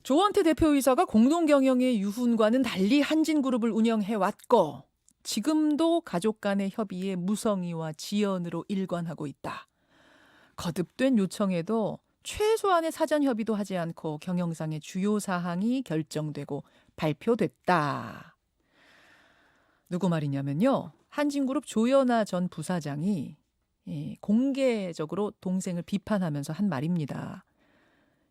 조원태 대표이사가 공동경영의 유훈과는 달리 한진그룹을 운영해왔고 지금도 가족 간의 협의에 무성의와 지연으로 일관하고 있다. 거듭된 요청에도 최소한의 사전 협의도 하지 않고 경영상의 주요 사항이 결정되고 발표됐다. 누구 말이냐면요. 한진그룹 조연아 전 부사장이 공개적으로 동생을 비판하면서 한 말입니다.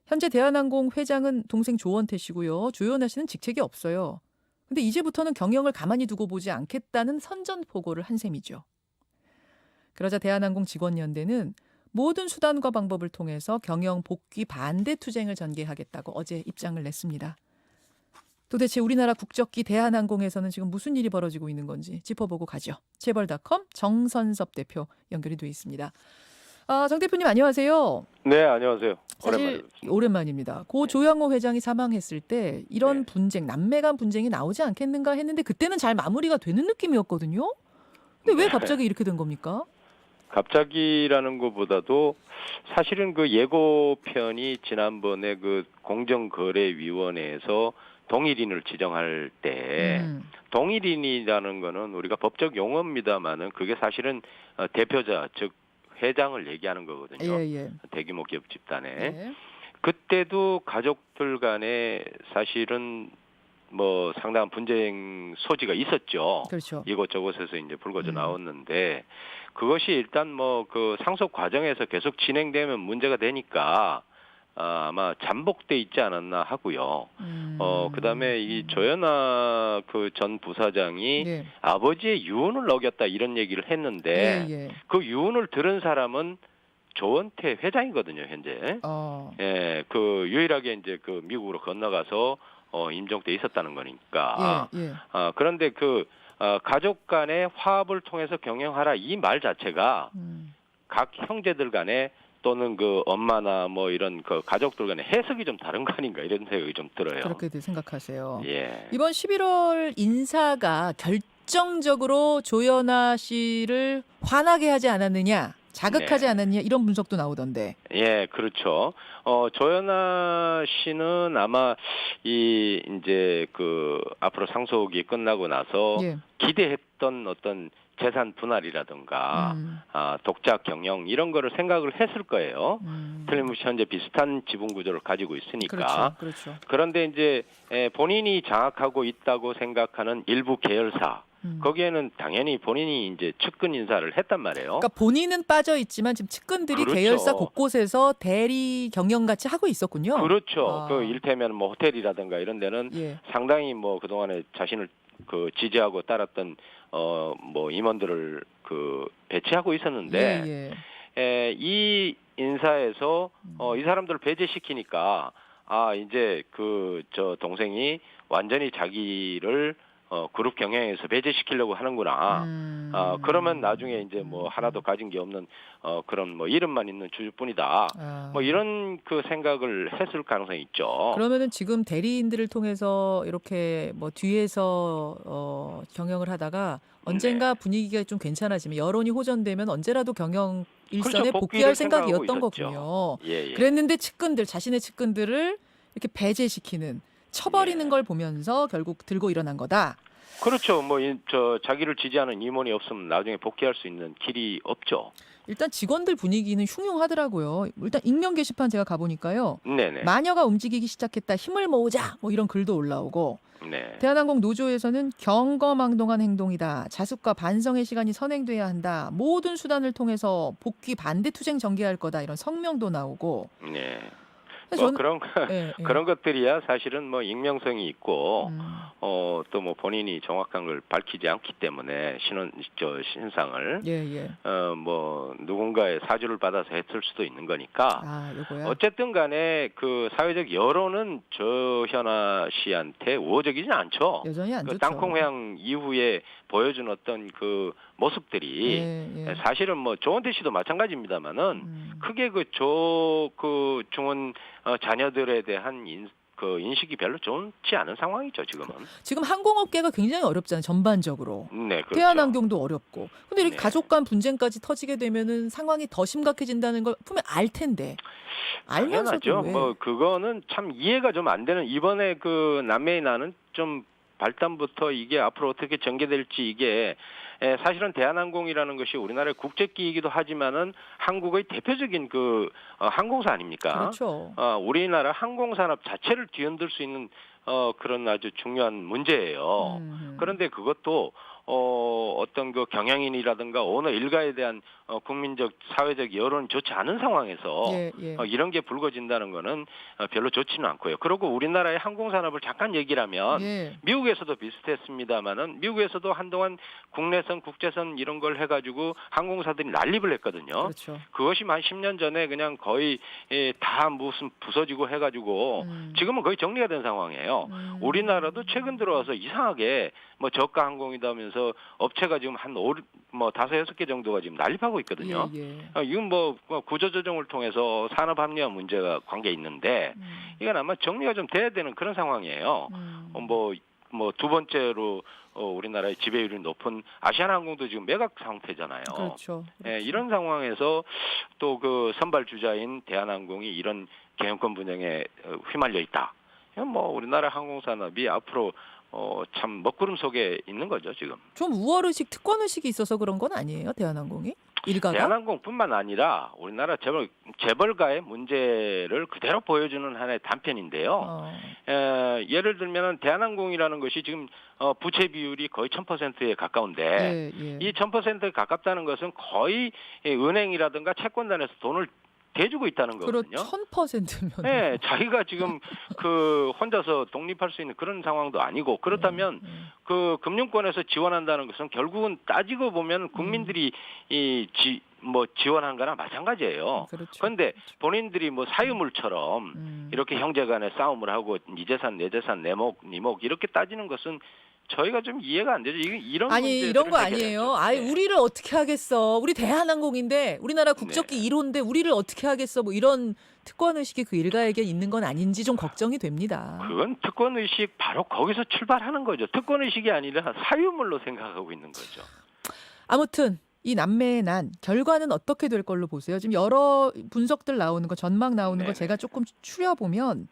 현재 대한항공 회장은 동생 조원태 씨고요. 조연아 씨는 직책이 없어요. 근데 이제부터는 경영을 가만히 두고 보지 않겠다는 선전포고를 한 셈이죠. 그러자 대한항공 직원연대는 모든 수단과 방법을 통해서 경영 복귀 반대 투쟁을 전개하겠다고 어제 입장을 냈습니다. 도대체 우리나라 국적기 대한항공에서는 지금 무슨 일이 벌어지고 있는 건지 짚어보고 가죠. 재벌닷컴 정선섭 대표 연결이 돼 있습니다. 정 대표님 안녕하세요. 네, 안녕하세요. 사실 오랜만입니다. 고 조양호 회장이 사망했을 때 이런 분쟁, 남매 간 분쟁이 나오지 않겠는가 했는데 그때는 잘 마무리가 되는 느낌이었거든요. 근데 왜 갑자기 이렇게 된 겁니까? 갑자기라는 것보다도 사실은 그 예고편이 지난번에 그 공정거래위원회에서 동일인을 지정할 때 동일인이라는 거는 우리가 법적 용어입니다만은 그게 사실은 대표자 즉 회장을 얘기하는 거거든요. 예. 대규모 기업 집단에. 예. 그때도 가족들 간에 사실은 뭐 상당한 분쟁 소지가 있었죠. 그렇죠. 이곳저곳에서 이제 불거져 나왔는데 그것이 일단 뭐 그 상속 과정에서 계속 진행되면 문제가 되니까 아마 잠복돼 있지 않았나 하고요. 그다음에 이 조연아 그 전 부사장이 예. 아버지의 유언을 어겼다 이런 얘기를 했는데 예. 그 유언을 들은 사람은 조원태 회장이거든요, 현재. 예, 그 유일하게 이제 그 미국으로 건너가서 임종돼 있었다는 거니까. 예. 그런데 그 가족 간의 화합을 통해서 경영하라 이 말 자체가 각 형제들 간에 또는 그 엄마나 뭐 이런 그 가족들 간의 해석이 좀 다른 거 아닌가 이런 생각이 좀 들어요. 그렇게들 생각하세요. 예. 이번 11월 인사가 결정적으로 조연아 씨를 화나게 하지 않았느냐, 자극하지 네. 않았느냐 이런 분석도 나오던데. 예, 그렇죠. 조연아 씨는 아마 이제 그 앞으로 상속이 끝나고 나서 예. 기대했던 어떤 재산 분할이라든가 독자 경영 이런 거를 생각을 했을 거예요. 틀림없이 현재 비슷한 지분 구조를 가지고 있으니까. 그렇죠. 그런데 이제 본인이 장악하고 있다고 생각하는 일부 계열사 거기에는 당연히 본인이 이제 측근 인사를 했단 말이에요. 그러니까 본인은 빠져 있지만 지금 측근들이 그렇죠. 계열사 곳곳에서 대리 경영 같이 하고 있었군요. 그렇죠. 그 일테면 뭐 호텔이라든가 이런 데는 예. 상당히 뭐 그동안에 자신을 그 지지하고 따랐던 뭐 임원들을 그 배치하고 있었는데 이 인사에서 이 사람들을 배제시키니까 이제 그 저 동생이 완전히 자기를 그룹 경영에서 배제시키려고 하는구나. 그러면 나중에 이제 뭐 하나도 가진 게 없는 그런 뭐 이름만 있는 주주뿐이다. 뭐 이런 그 생각을 했을 가능성이 있죠. 그러면은 지금 대리인들을 통해서 이렇게 뭐 뒤에서 경영을 하다가 언젠가 분위기가 좀 괜찮아지면 여론이 호전되면 언제라도 경영 일선에 그렇죠. 복귀할 생각이었던 있었죠. 거군요. 예. 그랬는데 자신의 측근들을 이렇게 배제시키는 쳐버리는 걸 보면서 결국 들고 일어난 거다. 그렇죠. 뭐 저 자기를 지지하는 임원이 없으면 나중에 복귀할 수 있는 길이 없죠. 일단 직원들 분위기는 흉흉하더라고요. 일단 익명 게시판 제가 가보니까요. 네네. 마녀가 움직이기 시작했다. 힘을 모으자. 뭐 이런 글도 올라오고. 네. 대한항공 노조에서는 경거망동한 행동이다. 자숙과 반성의 시간이 선행돼야 한다. 모든 수단을 통해서 복귀 반대 투쟁 전개할 거다. 이런 성명도 나오고. 네. 저는, 그런 것들이야 사실은 뭐 익명성이 있고 또 뭐 본인이 정확한 걸 밝히지 않기 때문에 신상을 뭐 누군가의 사주를 받아서 했을 수도 있는 거니까 어쨌든 간에 그 사회적 여론은 조현아 씨한테 우호적이진 않죠. 여전히 안 좋죠. 땅콩 회항 이후에 보여준 어떤 그 모습들이 사실은 뭐 조원태 씨도 마찬가지입니다만은 크게 그 중원 자녀들에 대한 그 인식이 별로 좋지 않은 상황이죠 지금은. 지금 항공업계가 굉장히 어렵잖아요. 전반적으로. 네, 그렇죠. 대한항공도 어렵고. 근데 이렇게 네. 가족 간 분쟁까지 터지게 되면은 상황이 더 심각해진다는 걸 분명 알 텐데. 알면서도 당연하죠. 왜? 뭐 그거는 참 이해가 좀 안 되는, 이번에 그 남매의 난은 좀 발단부터 이게 앞으로 어떻게 전개될지, 이게 사실은 대한항공이라는 것이 우리나라의 국제기이기도 하지만은 한국의 대표적인 그 항공사 아닙니까? 그렇죠. 우리나라 항공산업 자체를 뒤흔들 수 있는 그런 아주 중요한 문제예요. 그런데 그것도 어떤 그 경영인이라든가 어느 일가에 대한 국민적 사회적 여론이 좋지 않은 상황에서 예, 예. 이런 게 불거진다는 거는 별로 좋지는 않고요. 그리고 우리나라의 항공산업을 잠깐 얘기를 하면 예. 미국에서도 비슷했습니다만은 미국에서도 한동안 국내선, 국제선 이런 걸 해가지고 항공사들이 난립을 했거든요. 그렇죠. 그것이 한 10년 전에 그냥 거의 다 무슨 부서지고 해가지고 지금은 거의 정리가 된 상황이에요. 우리나라도 최근 들어와서 이상하게 뭐 저가 항공이다 하면서 업체가 지금 한 5-6개 정도가 지금 난립하고 있거든요. 예, 예. 이건 뭐 구조조정을 통해서 산업합리화 문제가 관계 있는데 이건 아마 정리가 좀 돼야 되는 그런 상황이에요. 뭐 두 번째로 우리나라의 지배율이 높은 아시아나항공도 지금 매각 상태잖아요. 그렇죠. 예, 이런 상황에서 또 그 선발 주자인 대한항공이 이런 경영권 분쟁에 휘말려 있다. 이건 뭐 우리나라 항공산업이 앞으로 참 먹구름 속에 있는 거죠 지금. 좀 우월의식, 특권의식이 있어서 그런 건 아니에요, 대한항공이? 일가가? 대한항공뿐만 아니라 우리나라 재벌가의 문제를 그대로 보여주는 하나의 단편인데요. 예를 들면 대한항공이라는 것이 지금 부채 비율이 거의 1000%에 가까운데 이 1000%에 가깝다는 것은 거의 은행이라든가 채권단에서 돈을 대주고 있다는 거거든요. 그렇죠. 1000%면. 네, 자기가 지금 그 혼자서 독립할 수 있는 그런 상황도 아니고, 그렇다면 그 금융권에서 지원한다는 것은 결국은 따지고 보면 국민들이 지원한 거나 마찬가지예요. 그렇죠. 그런데 본인들이 뭐 사유물처럼 이렇게 형제간에 싸움을 하고 네 재산, 내 재산, 네 목 이렇게 따지는 것은 저희가 좀 이해가 안 되죠. 이런 아니 이런 거 아니에요. 아예 네. 우리를 어떻게 하겠어. 우리 대한항공인데 우리나라 국적기 1호인데 우리를 어떻게 하겠어. 뭐 이런 특권의식이 그 일가에게 있는 건 아닌지 좀 걱정이 됩니다. 그건 특권의식 바로 거기서 출발하는 거죠. 특권의식이 아니라 사유물로 생각하고 있는 거죠. 아무튼 이 남매의 난 결과는 어떻게 될 걸로 보세요? 지금 여러 분석들 나오는 거, 전망 나오는 거 제가 조금 추려보면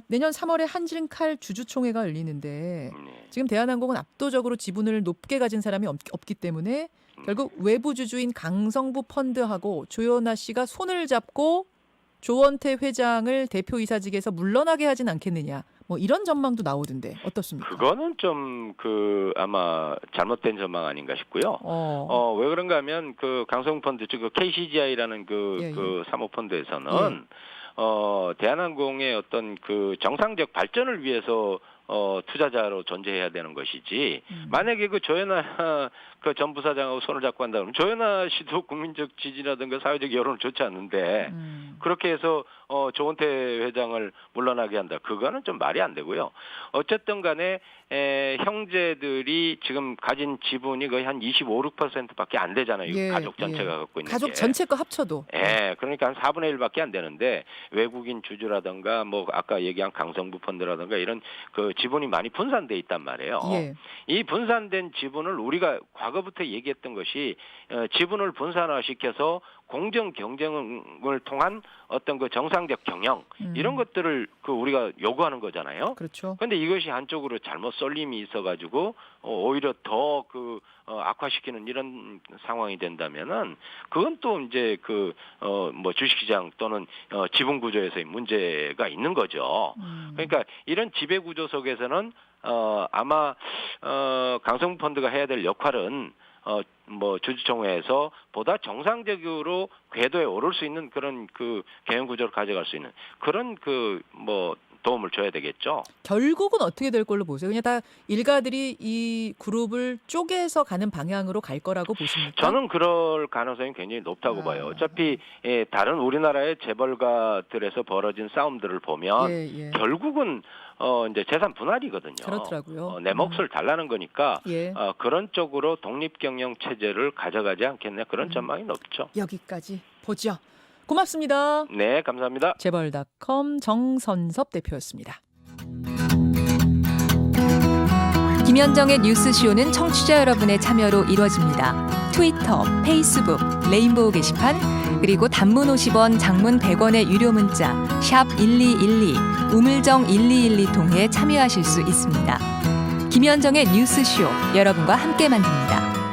내년 3월에 한진칼 주주총회가 열리는데 지금 대한항공은 압도적으로 지분을 높게 가진 사람이 없기 때문에 결국 외부 주주인 강성부 펀드하고 조현아 씨가 손을 잡고 조원태 회장을 대표이사직에서 물러나게 하진 않겠느냐. 뭐 이런 전망도 나오던데 어떻습니까? 그거는 좀 아마 잘못된 전망 아닌가 싶고요. 왜 그런가 하면 그 강성부 펀드 그 KCGI라는 그 사모펀드에서는 대한항공의 어떤 그 정상적 발전을 위해서 투자자로 존재해야 되는 것이지, 만약에 그 조현아 그 전 부사장하고 손을 잡고 한다 그러면 조현아 씨도 국민적 지지라든가 사회적 여론은 좋지 않는데 그렇게 해서 조원태 회장을 물러나게 한다. 그거는 좀 말이 안 되고요. 어쨌든 간에 형제들이 지금 가진 지분이 거의 한 25~26%밖에 안 되잖아요. 가족 전체가 갖고 있는 가족 전체 거 합쳐도. 그러니까 한 4분의 1밖에 안 되는데 외국인 주주라든가 뭐 아까 얘기한 강성부 펀드라든가 이런 그 지분이 많이 분산돼 있단 말이에요. 이 분산된 지분을 우리가 과거부터 얘기했던 것이 지분을 분산화시켜서 공정 경쟁을 통한 어떤 그 정상적 경영 이런 것들을 그 우리가 요구하는 거잖아요. 그렇죠. 그런데 이것이 한쪽으로 잘못 쏠림이 있어가지고 오히려 더 그 악화시키는 이런 상황이 된다면은 그건 또 이제 그 뭐 주식시장 또는 지분 구조에서의 문제가 있는 거죠. 그러니까 이런 지배 구조 속에서는 아마 강성부 펀드가 해야 될 역할은 뭐 주주총회에서 보다 정상적으로 궤도에 오를 수 있는 그런 그 경영 구조를 가져갈 수 있는 그런 그 뭐 도움을 줘야 되겠죠. 결국은 어떻게 될 걸로 보세요? 그냥 다 일가들이 이 그룹을 쪼개서 가는 방향으로 갈 거라고 보십니까? 저는 그럴 가능성이 굉장히 높다고 봐요. 어차피 다른 우리나라의 재벌가들에서 벌어진 싸움들을 보면 결국은 이제 재산 분할이거든요. 그렇더라고요. 내 몫을 달라는 거니까 그런 쪽으로 독립 경영 체제를 가져가지 않겠냐 그런 전망이 높죠. 여기까지 보죠. 고맙습니다. 네, 감사합니다. 재벌닷컴 정선섭 대표였습니다. 김현정의 뉴스쇼는 청취자 여러분의 참여로 이루어집니다. 트위터, 페이스북, 레인보우 게시판, 그리고 단문 50원, 장문 100원의 유료 문자 샵 1212, 우물정 1212 통해 참여하실 수 있습니다. 김현정의 뉴스쇼, 여러분과 함께 만듭니다.